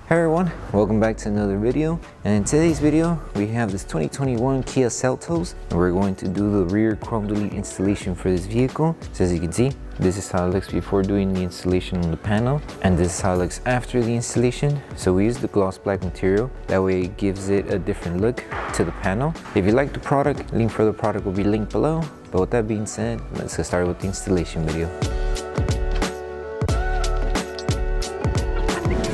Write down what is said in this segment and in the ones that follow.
Hey everyone, welcome back to another video. And in today's video, we have this 2021 Kia Seltos, and we're going to do the rear chrome delete installation for this vehicle. So as you can see, this is how it looks before doing the installation on the panel, and this is how it looks after the installation. So we use the gloss black material, that way it gives it a different look to the panel. If you like the product, link for the product will be linked below. But with that being said, let's get started with the installation video.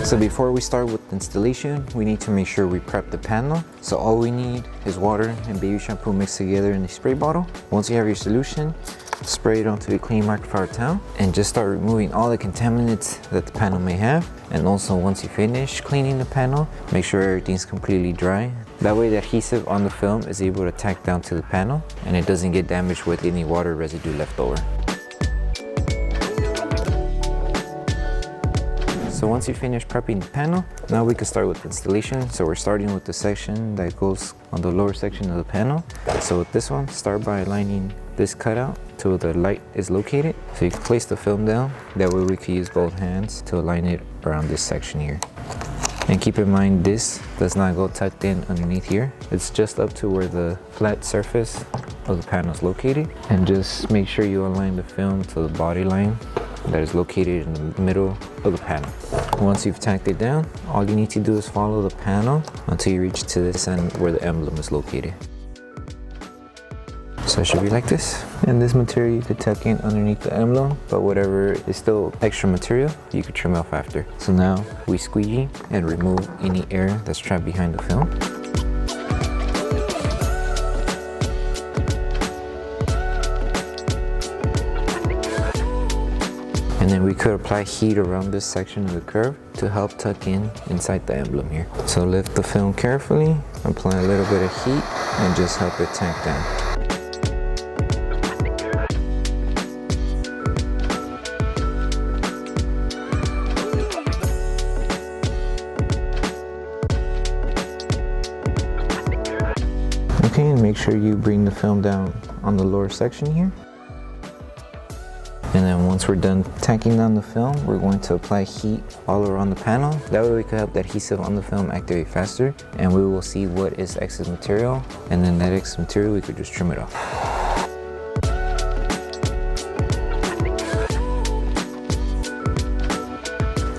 So before we start with the installation, we need to make sure we prep the panel. So all we need is water and baby shampoo mixed together in a spray bottle. Once you have your solution, spray it onto a clean microfiber towel and just start removing all the contaminants that the panel may have. And also once you finish cleaning the panel, make sure everything's completely dry. That way the adhesive on the film is able to tack down to the panel and it doesn't get damaged with any water residue left over. So once you finish prepping the panel, now we can start with the installation. So we're starting with the section that goes on the lower section of the panel. So with this one, start by aligning this cutout to where the light is located. So you can place the film down. That way we can use both hands to align it around this section here. And keep in mind, this does not go tucked in underneath here. It's just up to where the flat surface of the panel is located. And just make sure you align the film to the body line that is located in the middle of the panel. Once you've tacked it down, all you need to do is follow the panel until you reach to this end where the emblem is located. So it should be like this. And this material you could tuck in underneath the emblem, but whatever is still extra material, you could trim off after. So now we squeegee and remove any air that's trapped behind the film. And then we could apply heat around this section of the curve to help tuck in inside the emblem here. So lift the film carefully, apply a little bit of heat, and just help it tack down. Okay, and make sure you bring the film down on the lower section here. And then once we're done tacking down the film, we're going to apply heat all around the panel. That way we can help the adhesive on the film activate faster, and we will see what is excess material. And then that excess material, we could just trim it off.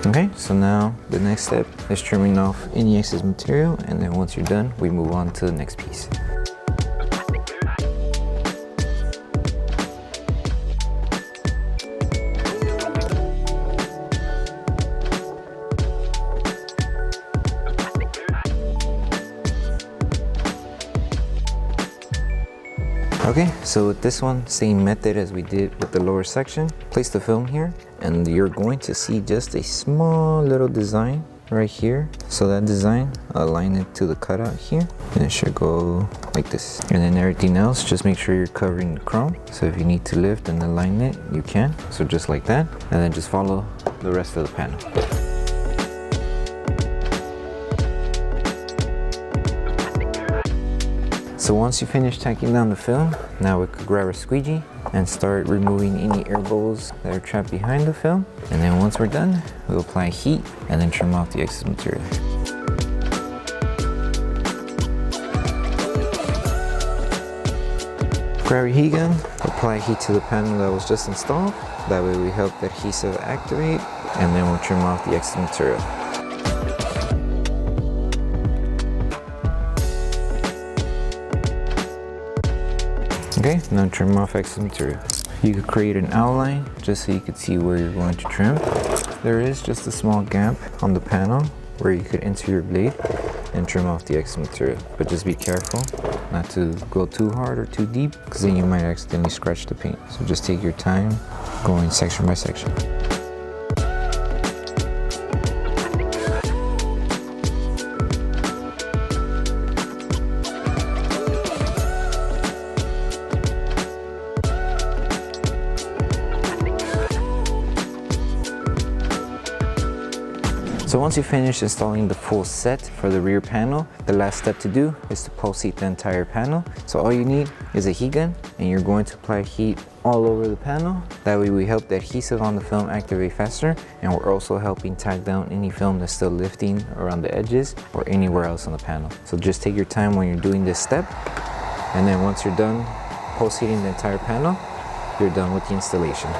Okay, so now the next step is trimming off any excess material. And then once you're done, we move on to the next piece. Okay, so with this one, same method as we did with the lower section. Place the film here, and you're going to see just a small little design right here. So that design, align it to the cutout here, and it should go like this. And then everything else, just make sure you're covering the chrome. So if you need to lift and align it, you can. So just like that, and then just follow the rest of the panel. So once you finish tacking down the film, now we could grab a squeegee and start removing any air bubbles that are trapped behind the film. And then once we're done, we'll apply heat and then trim off the excess material. Grab your heat gun, apply heat to the panel that was just installed. That way we help the adhesive activate, and then we'll trim off the excess material. Okay, now trim off excess material. You could create an outline just so you could see where you're going to trim. There is just a small gap on the panel where you could enter your blade and trim off the excess material. But just be careful not to go too hard or too deep, because then you might accidentally scratch the paint. So just take your time going section by section. So once you finish installing the full set for the rear panel, the last step to do is to pulse heat the entire panel. So all you need is a heat gun, and you're going to apply heat all over the panel. That way we help the adhesive on the film activate faster, and we're also helping tag down any film that's still lifting around the edges or anywhere else on the panel. So just take your time when you're doing this step, and then once you're done post heating the entire panel, you're done with the installation.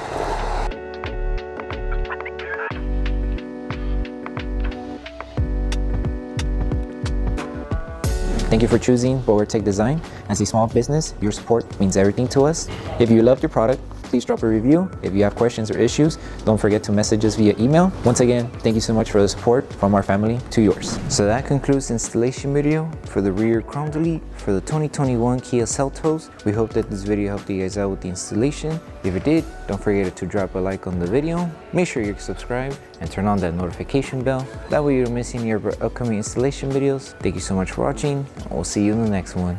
Thank you for choosing Bogar Tech Design. As a small business, your support means everything to us. If you loved your product, please drop a review. If you have questions or issues, don't forget to message us via email. Once again, thank you so much for the support from our family to yours. So that concludes the installation video for the rear chrome delete for the 2021 Kia Seltos. We hope that this video helped you guys out with the installation. If it did, don't forget to drop a like on the video. Make sure you're subscribed and turn on that notification bell. That way you don't miss any of our upcoming installation videos. Thank you so much for watching, and we'll see you in the next one.